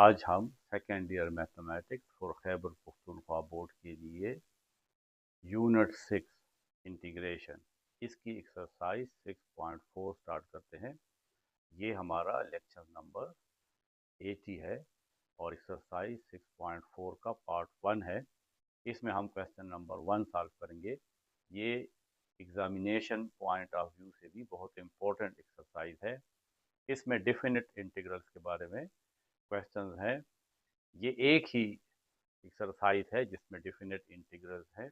आज हम second year mathematics for Khyber Pakhtunkhwa board के लिए यूनिट 6 इंटीग्रेशन इसकी एक्सरसाइज 6.4 स्टार्ट करते हैं। ये हमारा लेक्चर नंबर 80 है और एक्सरसाइज 6.4 का पार्ट 1 है। इसमें हम क्वेश्चन नंबर 1 सॉल्व करेंगे। ये एग्जामिनेशन पॉइंट ऑफ व्यू से भी बहुत इंपॉर्टेंट एक्सरसाइज है। इसमें डेफिनेट इंटीग्रल्स के बारे में क्वेश्चन हैं। ये एक ही एक्सरसाइज है जिसमें डेफिनेट इंटीग्रल्स हैं,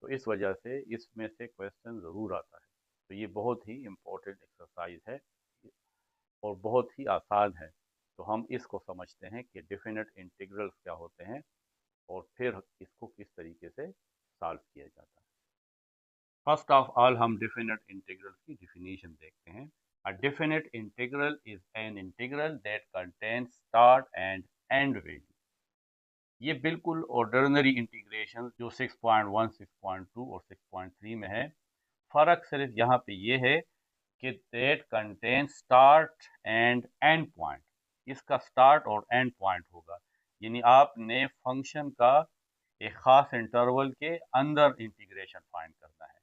तो इस वजह से इसमें से क्वेश्चन ज़रूर आता है। तो ये बहुत ही इम्पोर्टेंट एक्सरसाइज है और बहुत ही आसान है। तो हम इसको समझते हैं कि डेफिनेट इंटीग्रल्स क्या होते हैं और फिर इसको किस तरीके से सॉल्व किया जाता है। फर्स्ट ऑफ ऑल हम डेफिनेट इंटीग्रल्स की डेफिनेशन देखते हैं। A definite integral is an integral that contains start and end value. ये बिल्कुल ऑर्डिनरी इंटीग्रेशन जो 6.1, 6.2 और 6.3 में है। फर्क सिर्फ यहाँ पे ये है कि that contains start and end point. इसका स्टार्ट और एंड पॉइंट होगा, यानी आपने फंक्शन का एक खास इंटरवल के अंदर इंटीग्रेशन फाइंड करना है।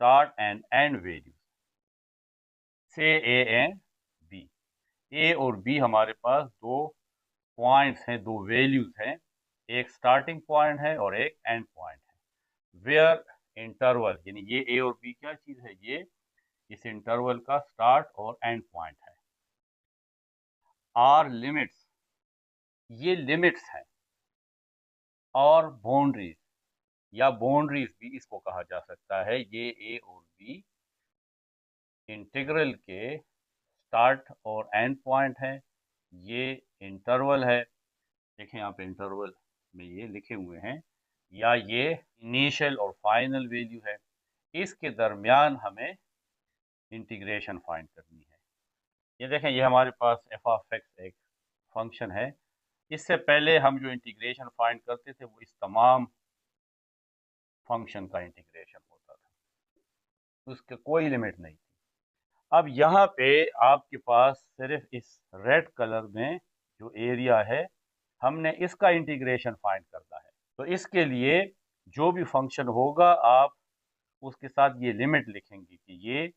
स्टार्ट एंड एंड वैल्यू से ए एंड बी। ए और बी हमारे पास दो पॉइंट्स हैं, दो वैल्यूज हैं। एक स्टार्टिंग पॉइंट है और एक एंड पॉइंट है। वेयर इंटरवल, यानी ये ए और बी क्या चीज है, ये इस इंटरवल का स्टार्ट और एंड पॉइंट है। आर लिमिट्स, ये लिमिट्स हैं। और बाउंड्रीज या बाउंड्रीज भी इसको कहा जा सकता है। ये ए और बी इंटीग्रल के स्टार्ट और एंड पॉइंट है। ये इंटरवल है, देखें यहाँ पे इंटरवल में ये लिखे हुए हैं, या ये इनिशियल और फाइनल वैल्यू है। इसके दरमियान हमें इंटीग्रेशन फाइंड करनी है। ये देखें, ये हमारे पास एफ ऑफ एक्स एक फंक्शन है। इससे पहले हम जो इंटीग्रेशन फाइंड करते थे वो इस तमाम फंक्शन का इंटीग्रेशन होता था, उसके कोई लिमिट नहीं थी। अब यहाँ पे आपके पास सिर्फ इस रेड कलर में जो एरिया है, हमने इसका इंटीग्रेशन फाइंड करना है। तो इसके लिए जो भी फंक्शन होगा आप उसके साथ ये लिमिट लिखेंगे कि ये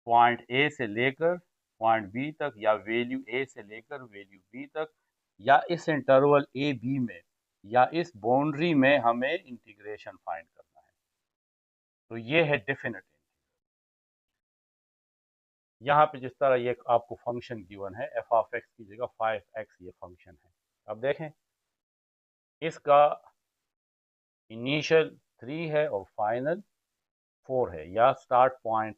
पॉइंट ए से लेकर पॉइंट बी तक, या वैल्यू ए से लेकर वैल्यू बी तक, या इस इंटरवल ए बी में, या इस बाउंड्री में हमें इंटीग्रेशन फाइंड करना है। तो ये है डेफिनेट। यहाँ पे जिस तरह ये आपको फंक्शन गिवन है, एफ ऑफ एक्स की जगह 5x ये फंक्शन है। अब देखें, इसका इनिशियल 3 है और फाइनल 4 है, या स्टार्ट पॉइंट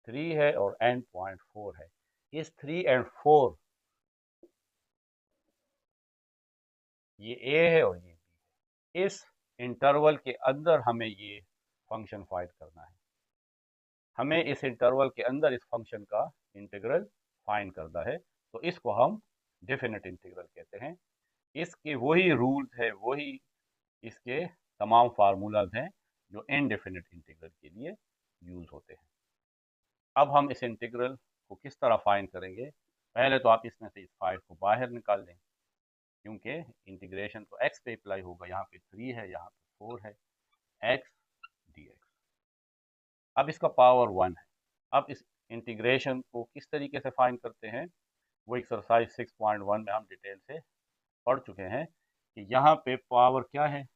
3 है और एंड पॉइंट 4 है। इस 3 एंड 4, ये ए है और ये बी है। इस इंटरवल के अंदर हमें ये फंक्शन फाइंड करना है। हमें इस इंटरवल के अंदर इस फंक्शन का इंटीग्रल फाइंड करना है। तो इसको हम डेफिनेट इंटीग्रल कहते हैं। इसके वही रूल्स है, वही इसके तमाम फार्मूलाज हैं जो इनडेफिनेट इंटीग्रल के लिए यूज होते हैं। अब हम इस इंटीग्रल को किस तरह फाइंड करेंगे। पहले तो आप इसमें से इस 5 को बाहर निकाल दें, क्योंकि इंटीग्रेशन तो x पे अप्लाई होगा। यहाँ पे 3 है, यहाँ पे 4 है, x dx। अब इसका पावर 1 है। अब इस इंटीग्रेशन को किस तरीके से फाइंड करते हैं, वो एक्सरसाइज 6.1 में हम डिटेल से पढ़ चुके हैं कि यहाँ पे पावर क्या है,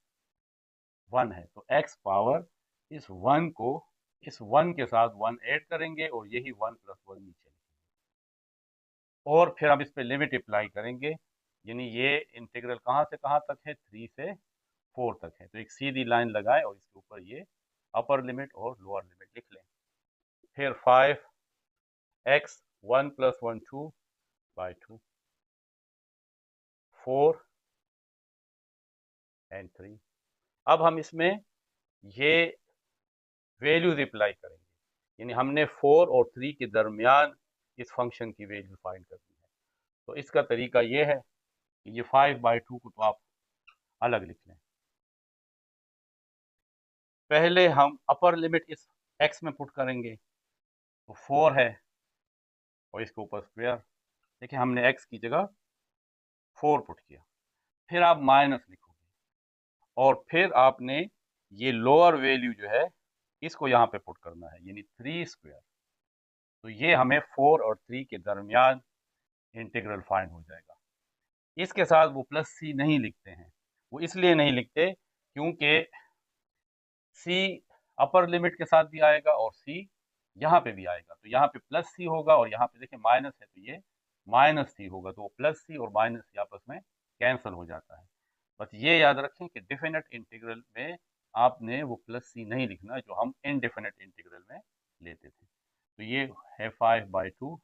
1 है। तो x पावर इस 1 को इस 1 के साथ 1 ऐड करेंगे और यही 1 + 1 नीचे, और फिर हम इस पे लिमिट अप्लाई करेंगे। यानी ये इंटीग्रल कहाँ से कहाँ तक है, 3 से 4 तक है। तो एक सीधी लाइन लगाए और इसके ऊपर ये अपर लिमिट और लोअर लिमिट लिख लें। फिर 5x 1 + 1 2/2, 4 and 3। अब हम इसमें ये वैल्यूज अप्लाई करेंगे, यानी हमने 4 और 3 के दरमियान इस फंक्शन की वैल्यू फाइंड करनी है। तो इसका तरीका ये है कि ये 5/2 को तो आप अलग लिख लें। पहले हम अपर लिमिट इस x में पुट करेंगे, तो 4 है और इसके ऊपर स्क्वायर देखिए हमने x की जगह 4 पुट किया, फिर आप माइनस लिखोगे और फिर आपने ये लोअर वैल्यू जो है इसको यहाँ पे पुट करना है, यानी 3 स्क्वायर। तो ये हमें 4 और 3 के दरमियान इंटीग्रल फाइंड हो जाएगा। इसके साथ वो प्लस सी नहीं लिखते हैं, वो इसलिए नहीं लिखते क्योंकि सी अपर लिमिट के साथ भी आएगा और सी यहाँ पे भी आएगा, तो यहाँ पे प्लस सी होगा और यहाँ पे देखिए माइनस है तो ये माइनस सी होगा, तो प्लस सी और माइनस सी आपस में कैंसिल हो जाता है। बस ये याद रखें कि डिफिनेट इंटीग्रल में आपने वो प्लस सी नहीं लिखना जो हम इनडिफिनेट इंटीग्रल में लेते थे। तो ये है 5/2,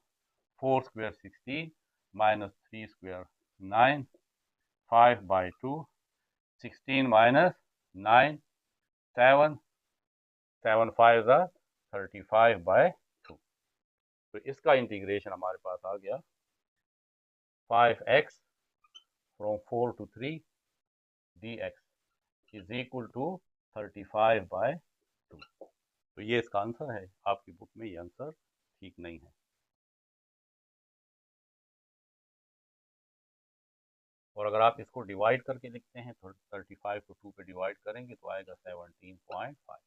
4 स्क्वायर 16 माइनस 3 स्क्वायर 9, 5/2, 16 माइनस 9, 7, 7 5 35/2। तो इसका इंटीग्रेशन हमारे पास आ गया 5x from 4 to 3 dx is equal to 35/2। तो ये इसका आंसर है। आपकी बुक में ये आंसर ठीक नहीं है। और अगर आप इसको डिवाइड करके लिखते हैं तो 35 को 2 पे डिवाइड करेंगे तो आएगा 17.5।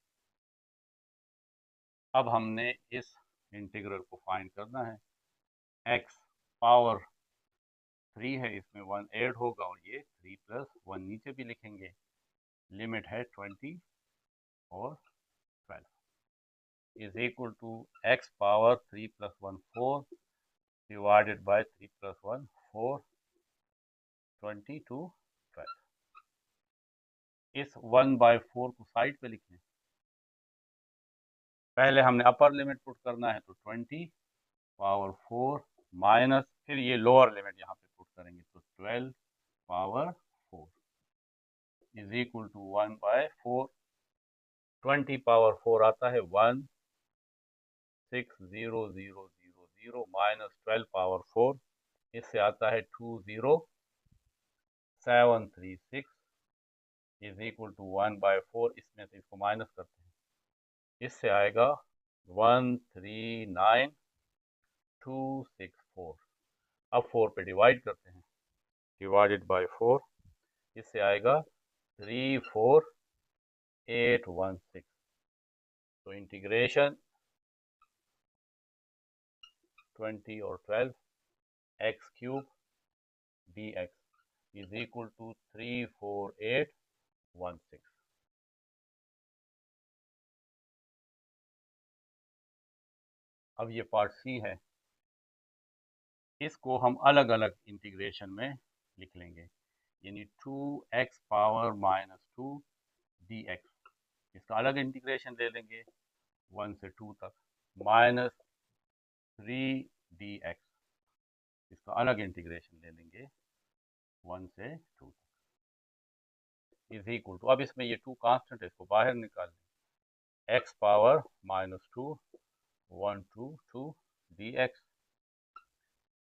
अब हमने इस इंटीग्रल को फाइंड करना है। x पावर 3 है, इसमें 1 ऐड होगा और ये 3 + 1 नीचे भी लिखेंगे। लिमिट है 20 और 12 is equal to x power 3 + 1 4 divided by 3 + 1 4, 20 to 12। इस 1/4 को साइड पे लिखें। पहले हमने अपर लिमिट पुट करना है तो 20 पावर 4 माइनस, फिर ये लोअर लिमिट यहाँ पे पुट करेंगे तो 12 power 4 is equal to 1/4। 20 power 4 आता है 160,000 माइनस 12 पावर 4, इससे आता है 20736 इज इक्वल टू 1/4। इसमें से इसको माइनस करते हैं, इससे आएगा 139,264। अब 4 पे डिवाइड करते हैं, डिवाइडेड बाय 4, इससे आएगा 34816। तो इंटीग्रेशन 20 और 12 x cube dx is equal to 34816। अब ये पार्ट सी है, इसको हम अलग अलग इंटीग्रेशन में लिख लेंगे, यानी 2x पावर -2 dx, इसका अलग इंटीग्रेशन ले लेंगे 1 से 2 तक, माइनस 3 dx, इसका अलग इंटीग्रेशन ले लेंगे 1 से 2 तक, इज इक्वल टू, अब इसमें ये 2 कांस्टेंट है, इसको बाहर निकाल लें, x पावर -2 122 dx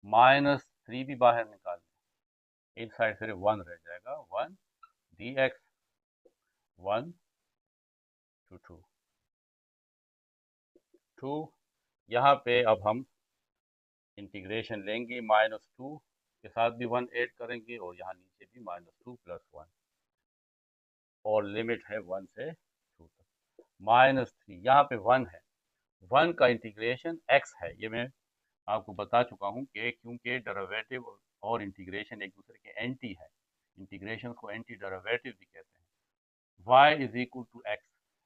माइनस 3 भी बाहर निकाल लें, एक साइड सिर्फ 1 रह जाएगा, 1 dx 1 to 2 2। यहाँ पे अब हम इंटीग्रेशन लेंगे, -2 के साथ भी 1 ऐड करेंगे और यहाँ नीचे भी -2 + 1 और लिमिट है 1 से 2 तक, -3 यहाँ पे 1 है, 1 का इंटीग्रेशन x है। ये मैं आपको बता चुका हूँ कि क्योंकि डेरिवेटिव और इंटीग्रेशन एक दूसरे के एंटी है, इंटीग्रेशन को एंटी डेरिवेटिव भी कहते हैं। y is equal to x,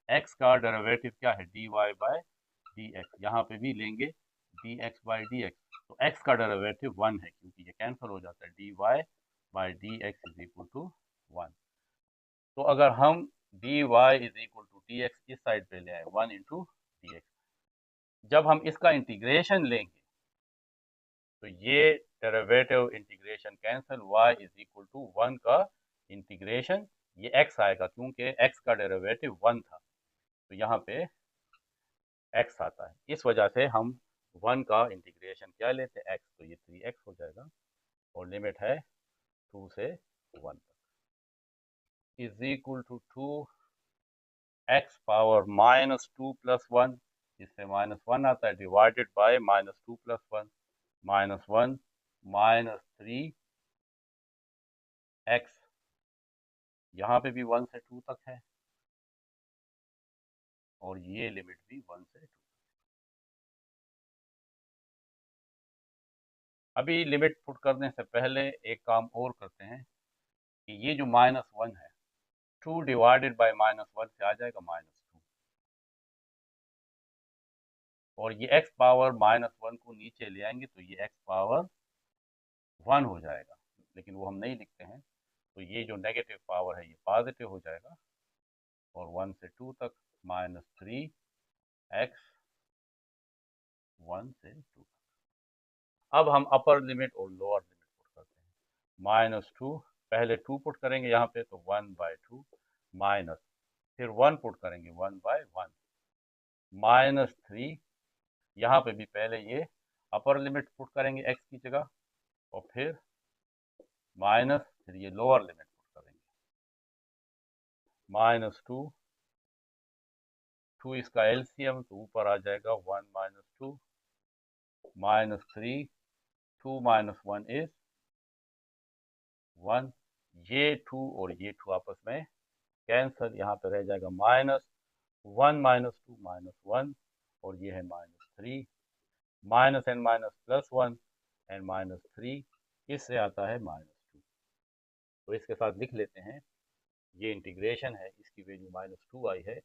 x का डेरिवेटिव क्या है, dy/dx, यहाँ पे भी लेंगे dx/dx, तो x का डेरिवेटिव 1 है क्योंकि ये कैंसिल हो जाता है, dy/dx इज इक्वल टू 1। तो अगर हम dy is equal to dx इस साइड पे ले आए 1 × dx, जब हम इसका इंटीग्रेशन लेंगे तो ये derivative integration cancel, y is equal to 1 का इंटीग्रेशन, ये x आएगा क्योंकि x का डेरिवेटिव 1 था, तो यहाँ पे x आता है, इस वजह से हम 1 का इंटीग्रेशन क्या लेते हैं, x, तो ये 3x हो जाएगा और लिमिट है 2 से 1 तक, is equal to 2x power -2 + 1, इससे -1 आता है, डिवाइडेड बाय -2 + 1 -1 -3 x, यहाँ पे भी 1 से 2 तक है और ये लिमिट भी 1 से 2। अभी लिमिट पुट करने से पहले एक काम और करते हैं कि ये जो -1 है, 2 डिवाइडेड बाय -1 से आ जाएगा -2, और ये x पावर -1 को नीचे ले आएंगे तो ये x पावर 1 हो जाएगा, लेकिन वो हम नहीं लिखते हैं। तो ये जो नेगेटिव पावर है ये पॉजिटिव हो जाएगा, और 1 से 2 तक -3 x 1 से 2। अब हम अपर लिमिट और लोअर लिमिट पुट करते हैं। -2, पहले 2 पुट करेंगे यहाँ पे तो 1/2 माइनस, फिर 1 पुट करेंगे 1/1 -3, यहाँ पे भी पहले ये अपर लिमिट पुट करेंगे x की जगह, और फिर माइनस, फिर ये लोअर लिमिट पुट करेंगे -2, 2 इसका एलसीएम तो ऊपर आ जाएगा 1 - 2 -3, 2 - 1 इज 1, ये 2 और ये 2 आपस में कैंसल, यहाँ पे रह जाएगा -1 - 2 -1, और ये है -3, माइनस एंड माइनस +1 एंड -3, इससे आता है -2। तो इसके साथ लिख लेते हैं, ये इंटीग्रेशन है, इसकी वैल्यू -2 आई है।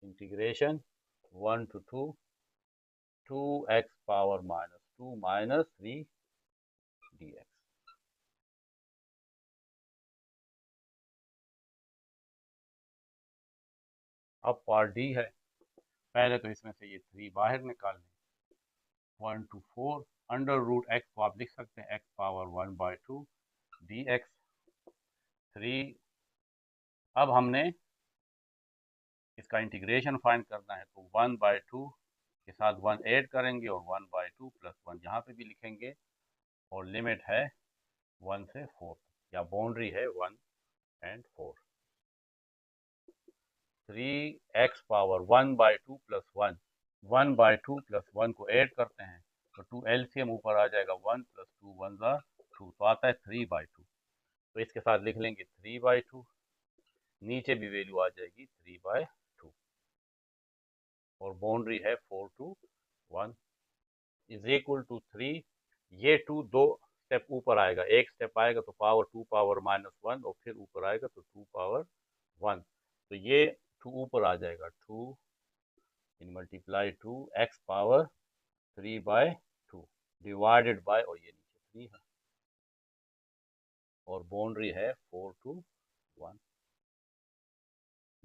Integration 1 to 2 2x power -2 -3 dx। अब पार्ट डी है, पहले तो इसमें से ये 3 बाहर निकाल लें। 1 to 4 √x को आप लिख सकते हैं x पावर 1/2 dx 3। अब हमने इसका इंटीग्रेशन फाइंड करना है, तो 1/2 के साथ 1 ऐड करेंगे और 1/2 + 1 यहाँ पे भी लिखेंगे, और लिमिट है 1 से 4, या बाउंड्री है 1 and 4। 3x पावर 1/2 + 1, 1/2 + 1 को ऐड करते हैं तो 2 एलसीएम ऊपर आ जाएगा, 1 + 2 1 2, तो आता है 3/2। तो इसके साथ लिख लेंगे 3/2, नीचे भी वैल्यू आ जाएगी 3/2, और बाउंड्री है 4 to 1 इज इक्वल टू 3। ये 2 दो स्टेप ऊपर आएगा, एक स्टेप आएगा तो पावर 2 पावर -1, और फिर ऊपर आएगा तो 2 पावर 1, तो ये 2 ऊपर आ जाएगा, 2 in multiply 2 x power 3/2 divided by, और ये नीचे 3 है, और बाउंड्री है 4 to 1।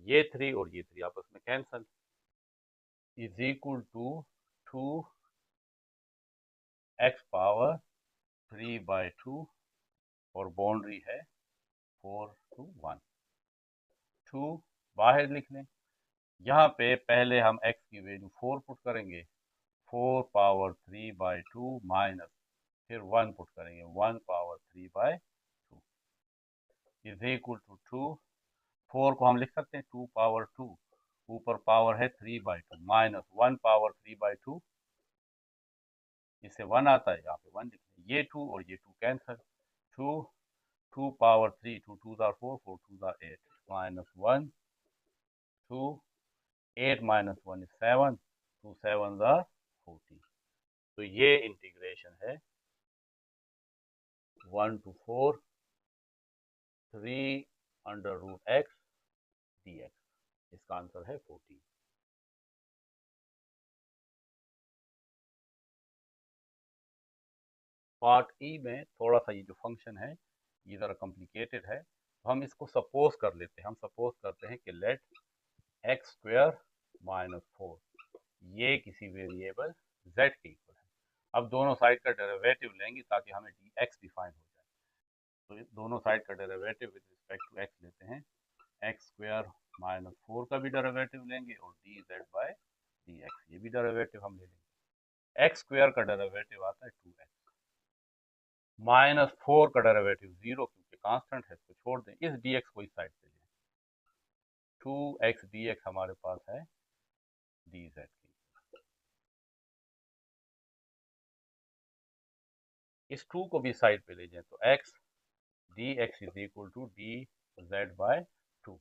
ये 3 और ये 3 आपस में cancel, is equal to 2 x power 3/2, और बाउंड्री है 4 to 1। 2 बाहर लिख लें, यहाँ पे पहले हम x की वैल्यू 4 पुट करेंगे, 4 पावर 3/2 माइनस, फिर 1 पुट करेंगे, 1 पावर 3/2 इज इक्वल टू 2। 4 को हम लिख सकते हैं 2 पावर 2, ऊपर पावर है 3/2 माइनस 1 पावर 3/2, इससे 1 आता है, यहाँ पे 1 लिख लें। ये 2 और ये 2 cancel, 2 2 power 3, 2 2 4 4 2 8 minus 1 2, 8 minus 1 is 7, 2 7s are 14। तो ये इंटीग्रेशन है 1 to 4 3 √x dx, इसका आंसर है 14। पार्ट ई में थोड़ा सा ये जो फंक्शन है ये ज़रा कॉम्प्लिकेटेड है, तो हम इसको सपोज कर लेते हैं। हम सपोज करते हैं कि लेट x² - 4 ये किसी वेरिएबल z के इक्वल है। अब दोनों साइड का डेरिवेटिव लेंगे ताकि हमें dx डिफाइन हो जाए, तो इस दोनों साइड का derivative with respect to x लेते हैं, x² - 4 का भी डेरिवेटिव लेंगे, और dz/dx ये भी डेरिवेटिव हम ले लेंगे। x² का डेरिवेटिव आता है 2x, -4 का डेरिवेटिव 0, क्योंकि कांस्टेंट है इसको छोड़ दें, इस dx को इस साइड से लें, 2x dx हमारे पास है dz की। इस 2 को भी साइड पे ले जाएं तो x dx is equal to D Z by 2।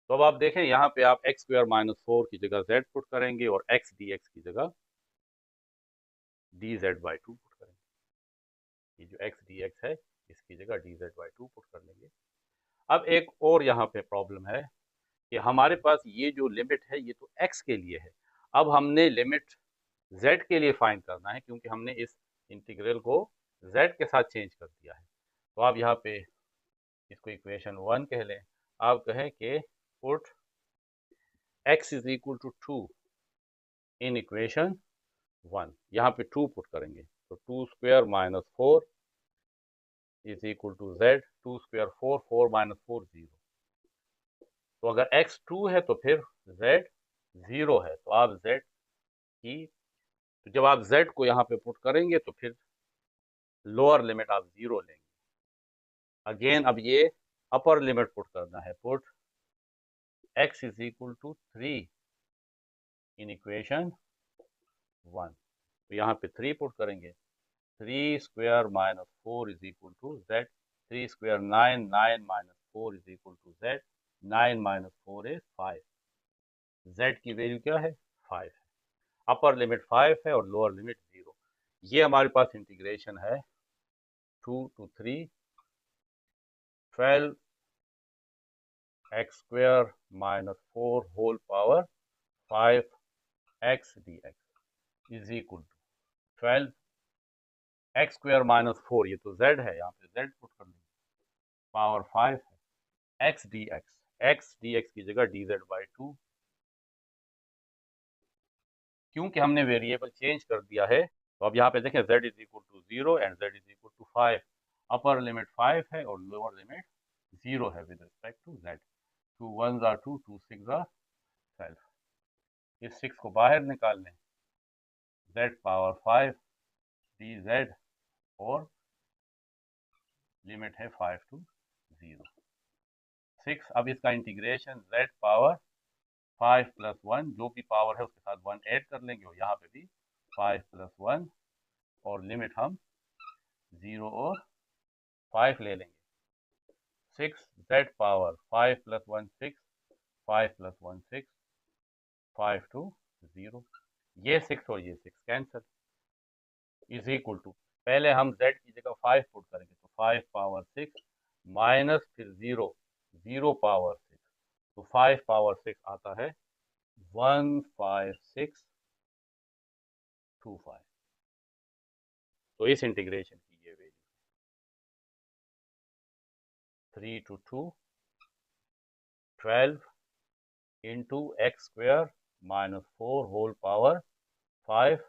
तो अब आप देखें यहाँ पे आप एक्स स्क्वायर माइनस 4 की जगह z पुट करेंगे और x dx की जगह डी जेड बाई 2 पुट करेंगे। ये जो x dx है इसकी जगह डी जेड बाई 2 पुट कर लेंगे। अब एक और यहाँ पे प्रॉब्लम है कि हमारे पास ये जो लिमिट है ये तो x के लिए है। अब हमने लिमिट z के लिए फाइंड करना है क्योंकि हमने इस इंटीग्रल को z के साथ चेंज कर दिया है। तो आप यहाँ पे इसको इक्वेशन 1 कह लें। आप कहें कि put x is equal to 2 in equation 1। यहाँ पे 2 पुट करेंगे तो 2 square minus 4 is equal to z। 2 स्क्वायर 4, 4 माइनस 4 0। तो अगर x 2 है तो फिर z 0 है। तो आप z की तो जब आप z को यहाँ पे पुट करेंगे तो फिर लोअर लिमिट आप 0 लेंगे। अगेन अब ये अपर लिमिट पुट करना है। Put x is equal to 3 in equation 1। तो यहाँ पे 3 पुट करेंगे। 3 square minus 4 is equal to z। 3 square 9, 9 minus 4 is equal to z। 9 minus 4 is 5। z की वैल्यू क्या है? 5 है। अपर लिमिट 5 है और लोअर लिमिट 0। ये हमारे पास इंटीग्रेशन है 2 to 3 12 x square minus 4 whole power 5 x dx is equal to 12 x square minus 4, ये तो z है, यहाँ पे z पुट कर देंगे, पावर 5 है x dx की जगह dz बाई 2। क्योंकि हमने वेरिएबल चेंज कर दिया है तो अब यहाँ पे देखें z is equal to 0 and z is equal to 5। Upper limit 5 है और लोअर लिमिट 0 है with respect to z। 2 1s are 2, 2 6 are 12। इस 6 को बाहर निकाल लें, z पावर 5 dz और लिमिट है 5 to 0 6। अब इसका इंटीग्रेशन z पावर 5 प्लस 1 जो भी पावर है उसके साथ 1 ऐड कर लेंगे और यहाँ पे भी 5 प्लस 1 और लिमिट हम 0 और 5 ले लेंगे। 6 z power 5 plus 1 6, 5 plus 1 6, 5 to 0। ये 6 और ये 6 कैंसिल इज इक्वल टू, पहले हम z की जगह 5 पुट करेंगे तो 5 पावर 6 माइनस फिर 0, 0 पावर 6 तो 5 पावर 6 आता है 15625। तो इस इंटीग्रेशन की ये value 3 to 2 12 into x square minus 4 whole power 5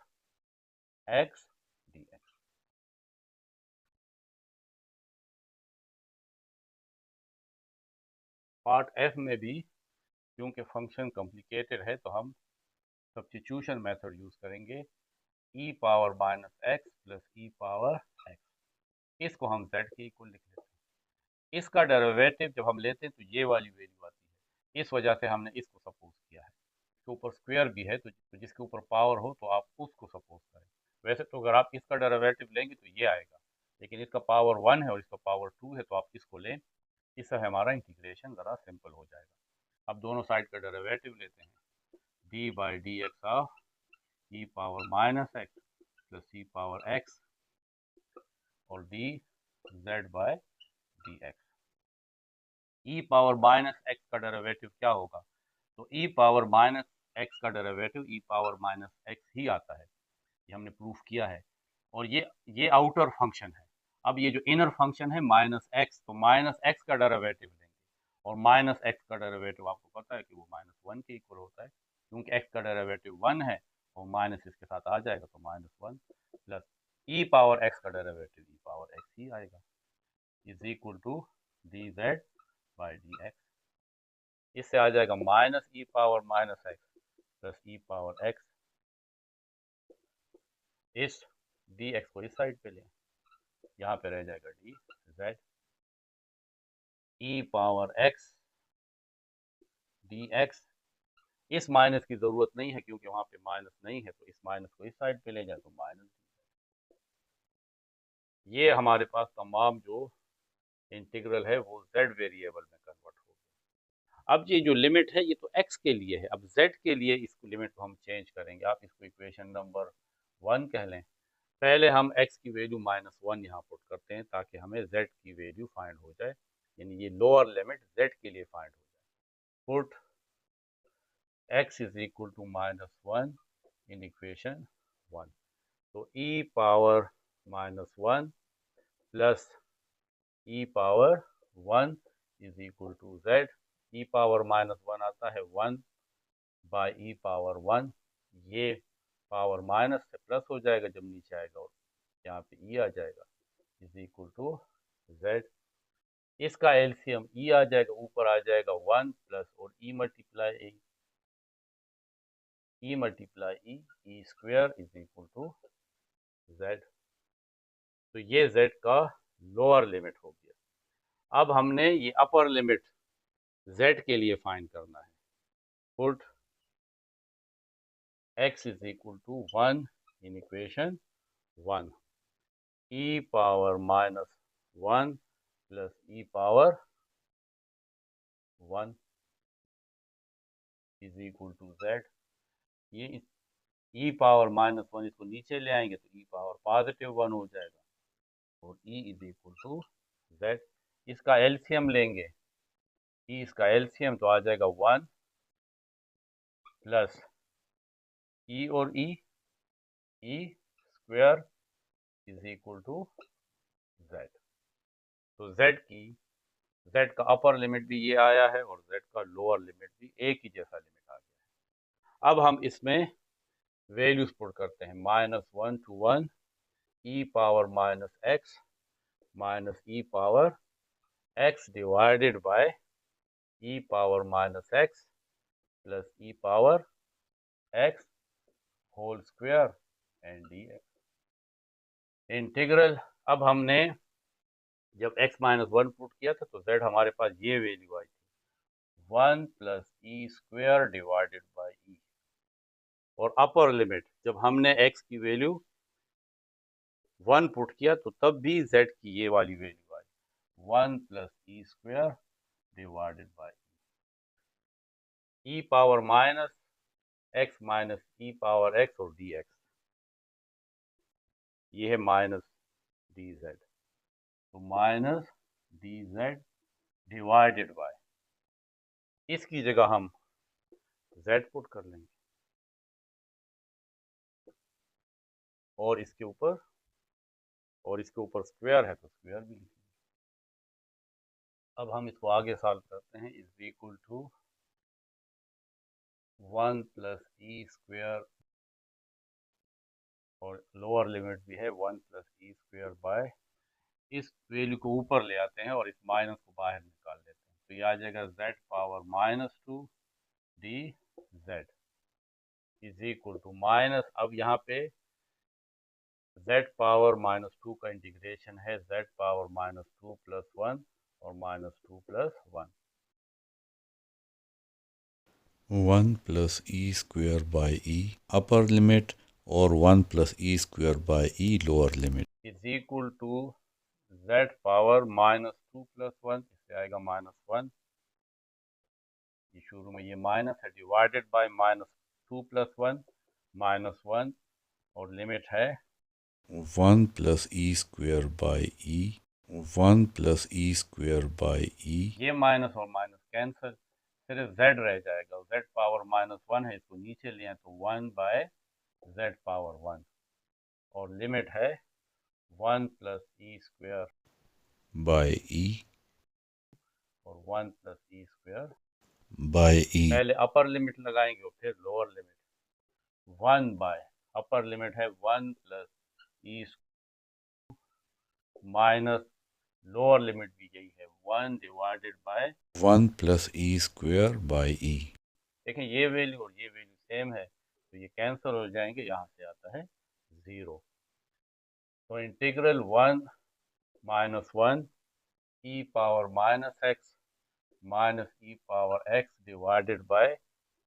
x dx। Part F में भी क्योंकि फंक्शन कॉम्प्लिकेटेड है तो हम सब्स्टिट्यूशन मेथड यूज करेंगे। e power minus x plus ई पावर एक्स, इसको हम z के इक्वल लिख लेते हैं। इसका डेरिवेटिव जब हम लेते हैं तो ये वाली वैल्यू आती है, इस वजह से हमने इसको सपोज किया है। इसके ऊपर स्क्वायर भी है तो जिसके ऊपर पावर हो तो आप उसको सपोज करें। वैसे तो अगर आप इसका डेरिवेटिव लेंगे तो ये आएगा, लेकिन इसका पावर 1 है और इसका पावर 2 है तो आप इसको लें, इससे हमारा इंटीग्रेशन ज़रा सिंपल हो जाएगा। अब दोनों साइड का डेरिवेटिव लेते हैं। D by D x of e power minus x plus E power x और d Z by D x. E power minus x का डेरिवेटिव क्या होगा? तो ई पावर माइनस एक्स का डेरिवेटिव ई पावर माइनस एक्स ही आता है, ये हमने प्रूफ किया है। और ये आउटर फंक्शन है। अब ये जो इनर फंक्शन है माइनस एक्स, तो माइनस एक्स का डेरिवेटिव लेंगे और माइनस एक्स का डेरिवेटिव आपको पता है कि वो माइनस 1 के इक्वल होता है, क्योंकि एक्स का डेरिवेटिव 1 है और माइनस इसके साथ आ जाएगा तो माइनस 1 प्लस ई पावर एक्स का डेरिवेटिव ई पावर एक्स ही आएगा is equal to D Z by D X. इससे आ जाएगा minus E power minus x plus ई पावर एक्स। इस डी एक्स को इस साइड पे लें, यहाँ पे रह जाएगा D Z E power X D X. इस माइनस की जरूरत नहीं है क्योंकि वहां पे माइनस नहीं है, तो इस माइनस को इस साइड पे ले जाए तो माइनस, ये हमारे पास तमाम जो इंटीग्रल है वो z वेरिएबल में कन्वर्ट हो गया। अब ये जो लिमिट है ये तो x के लिए है, अब z के लिए इसको लिमिट को हम चेंज करेंगे। आप इसको इक्वेशन नंबर 1 कह लें। पहले हम x की वैल्यू -1 यहाँ पुट करते हैं ताकि हमें z की वैल्यू फाइंड हो जाए, यानी ये लोअर लिमिट z के लिए फाइंड हो जाए। Put x is equal to -1 in equation 1। तो e power -1 plus e power 1 is equal to z। e power -1 आता है 1 बाई e पावर 1, ये पावर माइनस से प्लस हो जाएगा जब नीचे आएगा और यहाँ पे e आ जाएगा, इज इक्वल टू z। इसका एलसीएम e आ जाएगा, ऊपर आ जाएगा 1 प्लस और e multiply e square is equal to z। तो ये z का लोअर लिमिट हो गया। अब हमने ये अपर लिमिट z के लिए फाइंड करना है। Put x is equal to 1 in equation 1। e power -1 plus e power 1 is equal to z। ये e पावर -1 इसको नीचे ले आएंगे तो e पावर +1 हो जाएगा और e is equal to z। इसका एलसीएम लेंगे, e इसका एलसीएम तो आ जाएगा 1 प्लस e और e square is equal to z। तो z का अपर लिमिट भी ये आया है और z का लोअर लिमिट भी एक ही जैसा लिमिट आ गया है। अब हम इसमें वैल्यूज पुट करते हैं। -1 to 1 e power -x minus e power x divided by e power -x plus e power x whole square and dx integral. अब हमने जब x -1 पुट किया था तो z हमारे पास ये वैल्यू आई थी 1 plus E square divided by e. और अपर लिमिट जब हमने x की वैल्यू 1 पुट किया तो तब भी z की ये वाली value I 1 plus E square divided by E power -x minus E power x और dx, ये है माइनस dz। तो माइनस dz डिवाइडेड बाय, इसकी जगह हम z पुट कर लेंगे और इसके ऊपर स्क्वायर है तो स्क्वायर भी लिखेंगे। अब हम इसको आगे सॉल्व करते हैं। Is equal to 1 plus E square और लोअर लिमिट भी है 1 प्लस ई स्क्वायर बाय, इस वैल्यू को ऊपर ले आते हैं और इस माइनस को बाहर निकाल लेते हैं तो ये आ जाएगा z power -2 dz is equal to minus, अब यहाँ पे z पावर -2 का इंटीग्रेशन है z पावर -2 प्लस 1 और -2 plus 1 1 plus E square by E upper limit और 1 plus E square by E lower limit is equal to z power -2 plus 1, इससे आएगा -1, ये शुरू में ये माइनस है डिवाइडेड बाय -2 प्लस 1 -1 और लिमिट है 1 plus E square by e 1 plus E square by e. ये माइनस और माइनस कैंसिल, सिर्फ z रह जाएगा। z पावर -1 है, इसको नीचे लिया तो 1 बाय z पावर 1 और लिमिट है 1 plus E square by e और 1 plus E square by e. पहले अपर लिमिट लगाएंगे और फिर lower limit 1 by, upper limit है 1 plus e minus lower limit भी यही है 1 divided by 1 plus E square by e. देखें ये वैल्यू और ये वैल्यू सेम है तो ये कैंसिल हो जाएंगे, यहाँ से आता है 0। तो integral 1 -1 e power -x minus E power x divided by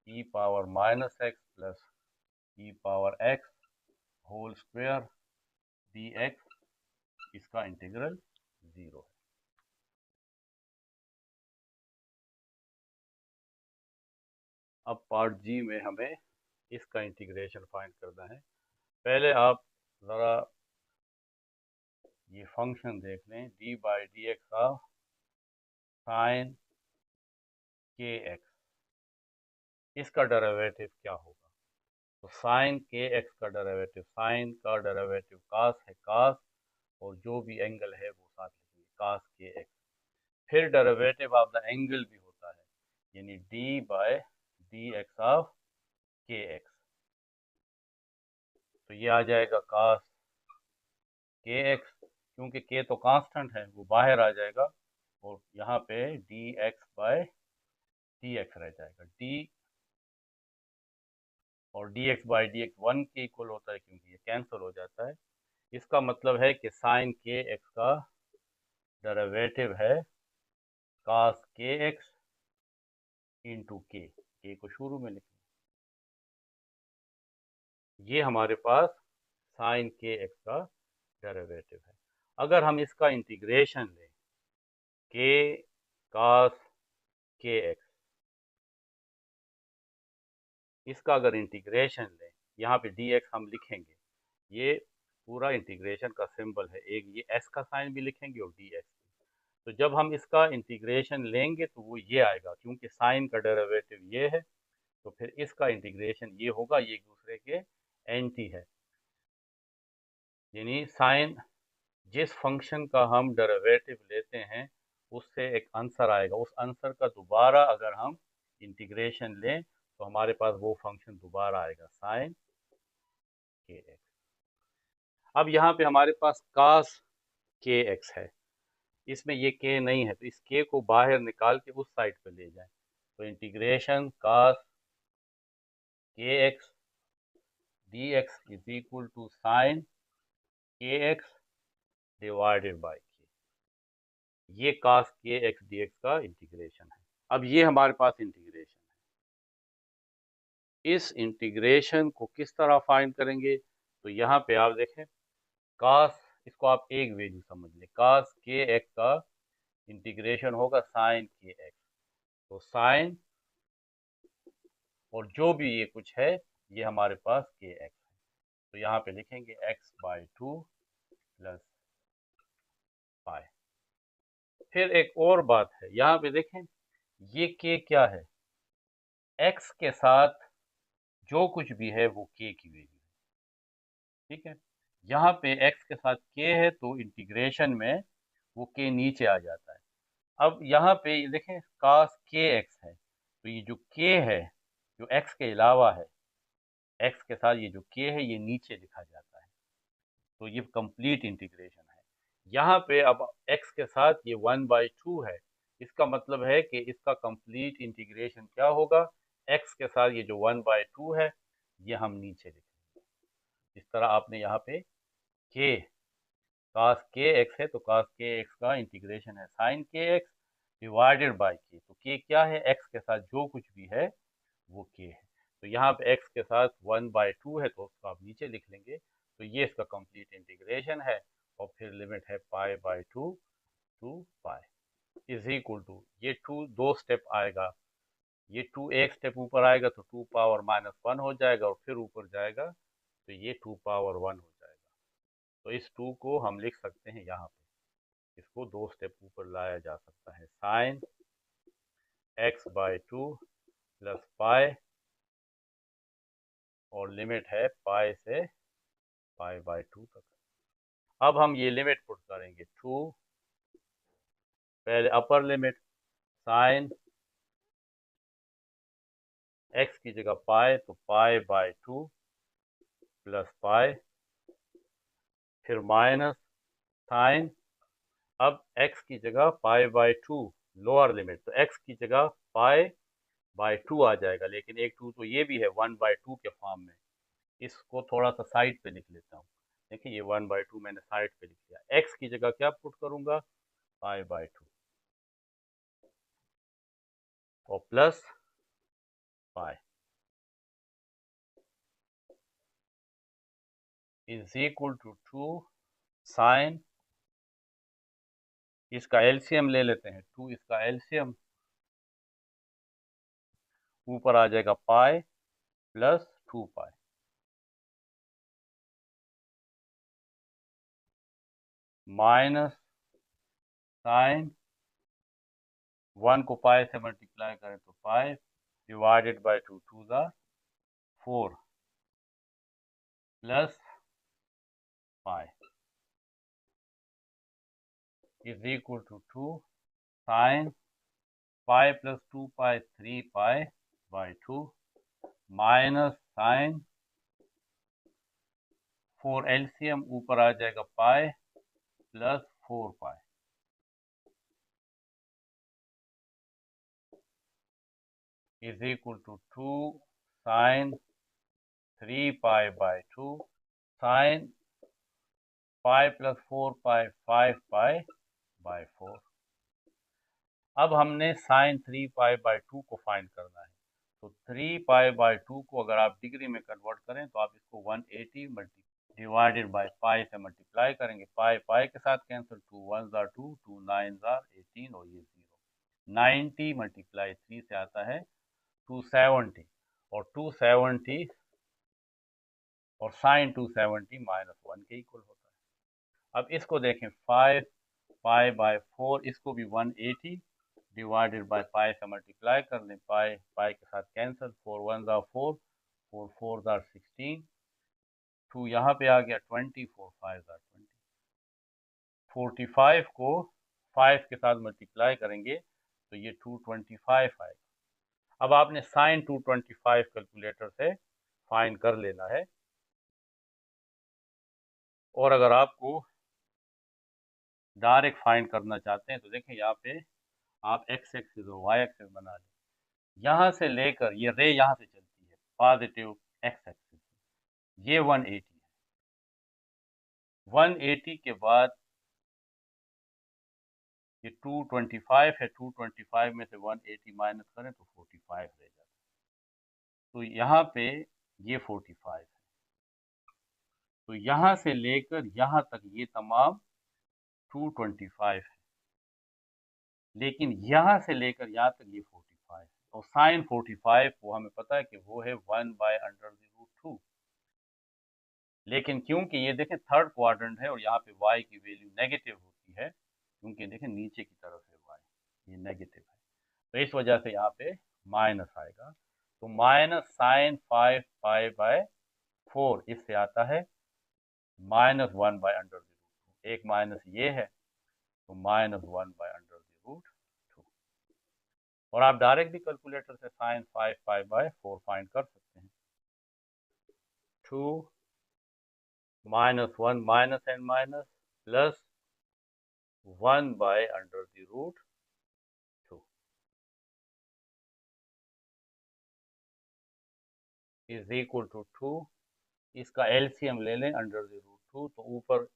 e power -x plus e power x whole square dx इसका इंटीग्रल 0 है। अब पार्ट जी में हमें इसका इंटीग्रेशन फाइंड करना है। पहले आप ज़रा ये फंक्शन देख लें, D by D x of sine K x, इसका डेरिवेटिव क्या होगा। तो साइन के एक्स का डेरिवेटिव, साइन का डेरिवेटिव कास है, कास और जो भी एंगल है वो साथ लिखेंगे, कास के एक्स। फिर डेरिवेटिव ऑफ द एंगल भी होता है, यानी D by D x of K X. तो ये आ जाएगा कास के एक्स, क्योंकि के तो कांस्टेंट है वो बाहर आ जाएगा और यहाँ पे D X by D X रह जाएगा। डी और D X by D X 1 के इक्वल होता है क्योंकि ये कैंसिल हो जाता है। इसका मतलब है कि साइन के एक्स का डेरिवेटिव है कास के एक्स इंटू के को शुरू में लिखें। ये हमारे पास साइन के एक्स का डेरिवेटिव है। अगर हम इसका इंटीग्रेशन लें, के कास के एक्स, इसका अगर इंटीग्रेशन लें, यहाँ पे डी एक्स हम लिखेंगे, ये पूरा इंटीग्रेशन का सिंबल है, एक ये एस का साइन भी लिखेंगे और डी एक्स। तो जब हम इसका इंटीग्रेशन लेंगे तो वो ये आएगा, क्योंकि साइन का डेरिवेटिव ये है तो फिर इसका इंटीग्रेशन ये होगा, ये एक दूसरे के एंटी है। यानी साइन, जिस फंक्शन का हम डेरिवेटिव लेते हैं उससे एक आंसर आएगा, उस आंसर का दोबारा अगर हम इंटीग्रेशन लें तो हमारे पास वो फंक्शन दोबारा आएगा, साइन के एक्स। अब यहाँ पे हमारे पास कास के एक्स है, इसमें ये के नहीं है तो इस के को बाहर निकाल के उस साइड पे ले जाएं। तो integration cos K X D X is equal to sine K X divided by K, ये cos K X D X का इंटीग्रेशन है। अब ये हमारे पास इंटीग्रेशन है, इस इंटीग्रेशन को किस तरह फाइंड करेंगे। तो यहाँ पे आप देखें, कास, इसको आप एक वैल्यू समझ लें, कास के एक्स का इंटीग्रेशन होगा साइन के एक्स। तो साइन और जो भी ये कुछ है ये हमारे पास के एक्स है, तो यहाँ पे लिखेंगे एक्स बाई 2 प्लस पाई। फिर एक और बात है, यहाँ पे देखें ये के क्या है, एक्स के साथ जो कुछ भी है वो के की वैल्यू है, ठीक है। यहाँ पे एक्स के साथ के है तो इंटीग्रेशन में वो के नीचे आ जाता है। अब यहाँ पे ये देखें कास के एक्स है, तो ये जो के है जो एक्स के अलावा है, एक्स के साथ ये जो के है ये नीचे लिखा जाता है, तो ये कंप्लीट इंटीग्रेशन है। यहाँ पे अब x के साथ ये 1/2 है, इसका मतलब है कि इसका कंप्लीट इंटीग्रेशन क्या होगा, x के साथ ये जो 1/2 है ये हम नीचे लिखेंगे। इस तरह आपने यहाँ पे k कास के एक्स है तो कास के एक्स का इंटीग्रेशन है sign K X divided by के। तो k क्या है, x के साथ जो कुछ भी है वो k है। तो यहाँ पे x के साथ 1/2 है तो उसको आप नीचे लिख लेंगे, तो ये इसका कंप्लीट इंटीग्रेशन है। और फिर लिमिट है पाई/2 to pi is equal to, ये 2 दो स्टेप आएगा, ये 2 एक स्टेप ऊपर आएगा तो 2 पावर -1 हो जाएगा और फिर ऊपर जाएगा तो ये 2 पावर 1 हो जाएगा। तो इस 2 को हम लिख सकते हैं यहाँ पे, इसको दो स्टेप ऊपर लाया जा सकता है, साइन x/2 प्लस पाई और लिमिट है पाई से पाई/2 तक। अब हम ये लिमिट पुट करेंगे, 2 पहले अपर लिमिट साइन x की जगह पाई तो पाई/2 प्लस पाई, फिर माइनस साइन, अब x की जगह पाई/2 लोअर लिमिट, तो x की जगह पाई/2 आ जाएगा, लेकिन एक 2 तो ये भी है 1/2 के फॉर्म में, इसको थोड़ा सा साइड पे लिख लेता हूँ। देखिए ये 1/2 मैंने साइड पे लिख दिया, x की जगह क्या पुट करूंगा, पाई/2 और plus pi is equal to 2 sine इसका एलसीएम ले लेते हैं, 2 इसका एलसीएम, ऊपर आ जाएगा pi plus 2 pi, minus sine 1 को पाई से मल्टीप्लाई करें तो पाई डिवाइडेड बाय 2, 2 ज़ा 4 plus pi is equal to 2 sine pi plus 2 pi 3 pi by 2 minus sine 4 LCM ऊपर आ जाएगा pi plus 4 pi is equal to 2 sine 3 pi by 2 sine pi plus 4 pi 5 pi by 4। अब हमने sign 3 pi by 2 को find करना है, तो 3 pi by 2 को अगर आप डिग्री में कन्वर्ट करें तो आप इसको 180 डिवाइडेड बाय पाई से मल्टीप्लाई करेंगे, पाई पाई के साथ कैंसिल, 2 1 ज़ा 2, 2 9 ज़ा 18 और ये 0, 90 मल्टीप्लाई 3 से आता है 270 और 270 और साइन 270 माइनस 1 के इक्वल होता है। अब इसको देखें, 5 पाई बाय 4, इसको भी 180 डिवाइडेड बाय पाई से मल्टीप्लाई कर दें, पाई पाई के साथ कैंसिल, 4 1 ज़ा 4, 4 4 ज़ा 16, 2 यहाँ पे आ गया 20, 4 5 ज़ा 20, 45 को 5 के साथ मल्टीप्लाई करेंगे तो ये 225 आएगा। अब आपने साइन 225 कैलकुलेटर से फाइंड कर लेना है, और अगर आपको डायरेक्ट फाइंड करना चाहते हैं तो देखें यहाँ पे आप एक्स एक्सिस और वाई एक्सिस बना लें, यहाँ से लेकर ये रे यहाँ से चलती है पॉजिटिव एक्स एक्सिस, ये 180 है, 180 के बाद ये 225 है, 225 में से 180 माइनस करें तो 45 रह जाता है, तो यहाँ पे ये 45 है, तो यहाँ से लेकर यहाँ तक ये तमाम 225 है, लेकिन यहाँ से लेकर यहाँ तक ये 45 है, और साइन 45 वो हमें पता है कि वो है 1/√2, लेकिन क्योंकि ये देखें थर्ड क्वाड्रेंट है और यहाँ पे y की वैल्यू नेगेटिव होती है, क्योंकि देखें नीचे की तरफ है y, ये नेगेटिव है, तो इस वजह से यहाँ पे माइनस आएगा, तो माइनस साइन 5 पाई बाय 4 इससे आता है माइनस 1/√2, एक माइनस ये है तो माइनस 1/√2, और आप डायरेक्ट भी कैलकुलेटर से साइन 5 पाई बाय 4 फाइंड कर सकते हैं, 2 minus 1 minus and minus plus 1/√2 is equal to 2, इसका एलसीएम ले लें √2, तो ऊपर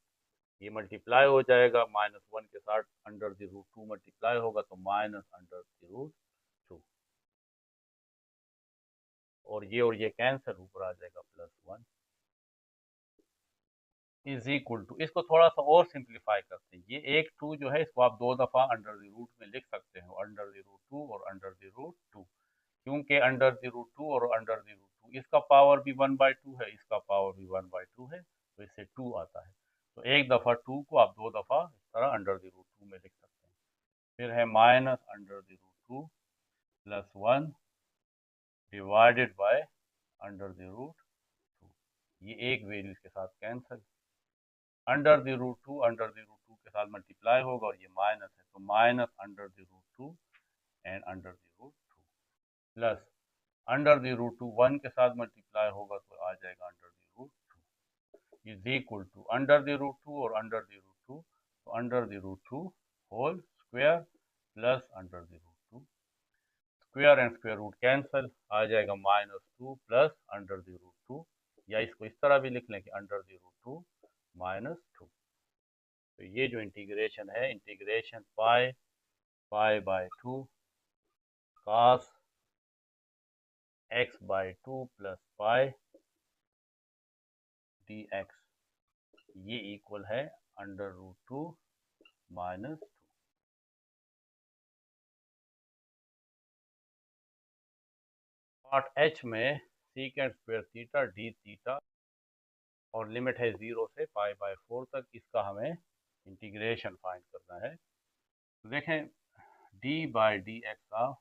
ये मल्टीप्लाई हो जाएगा, -1 के साथ √2 मल्टीप्लाई होगा तो -√2, और ये कैंसिल, ऊपर आ जाएगा +1 इज इक्वल टू, इसको थोड़ा सा और सिंप्लीफाई करते हैं, ये एक 2 जो है इसको आप 2 दफ़ा √2 में लिख सकते हो, √2 और √2, क्योंकि √2 और √2 इसका पावर भी 1/2 है, इसका पावर भी 1/2 है, तो इससे 2 आता है, तो एक दफ़ा 2 को आप 2 दफ़ा इस तरह √2 में लिख सकते हैं, फिर है माइनस √2 प्लस 1 डिवाइडेड बाय √2, ये एक वैल्यू के साथ कैंसिल, √2 के साथ मल्टीप्लाई होगा और ये माइनस है, तो माइनस √2 एंड √2 प्लस √2 1 के साथ मल्टीप्लाई होगा तो आ जाएगा √2 इज इक्वल टू √2 और √2, तो √2 whole square plus √2, square and square root cancel, आ जाएगा -2 प्लस √2, या इसको इस तरह भी लिख लें कि √2 -2, तो ये जो इंटीग्रेशन है, integration pi by 2 cos x/2 plus pi dx, ये इक्वल है √2 -2, पार्ट एच में सीकेंड स्क्वायर थीटा डी थीटा और लिमिट है 0 से π/4 तक, इसका हमें इंटीग्रेशन फाइंड करना है। तो देखें d/dx का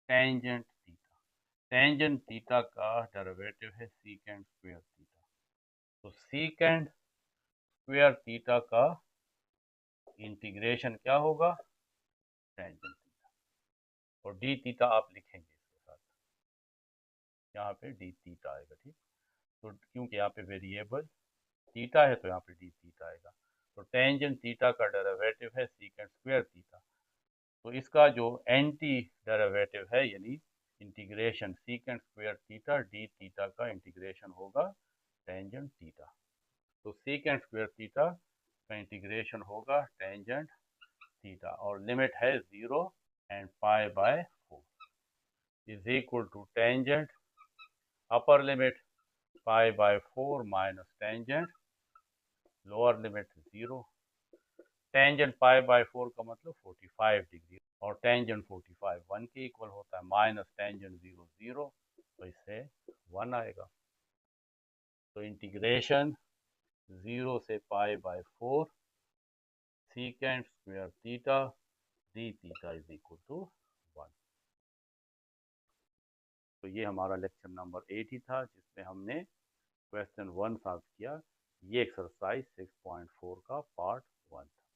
टेंजेंट थीटा, टेंजेंट थीटा का डेरिवेटिव है सीकेंड स्क्वायर थीटा। तो सीकेंड स्क्वायर थीटा का इंटीग्रेशन क्या होगा, टेंजेंट थीटा, और डी थीटा आप लिखेंगे इसके साथ, यहाँ पे डी थीटा आएगा, ठीक। तो क्योंकि यहाँ पे वेरिएबल थीटा है तो यहाँ पे डी थीटा आएगा। तो टेंजेंट थीटा का डेरिवेटिव है सीकेंड स्क्वायर थीटा, तो इसका जो एंटी डेरिवेटिव है यानी integration secant square theta d theta का इंटीग्रेशन होगा टेंजेंट थीटा। तो सीकेंड स्क्वायर थीटा का इंटीग्रेशन होगा टेंजेंट थीटा और लिमिट है 0 and π/4 is equal to tangent upper limit π/4 minus tangent lower limit 0। Tangent π/4 का मतलब 45 डिग्री और टेंजेंट 45 1 के इक्वल होता है, माइनस टेंजेंट 0 0, तो इससे 1 आएगा। तो इंटीग्रेशन 0 से π/4 secant square theta d theta is equal to 1। तो ये हमारा लेक्चर नंबर 8 ही था जिसमें हमने क्वेश्चन 1 सॉल्व किया। ये एक्सरसाइज 6.4 का पार्ट 1 था।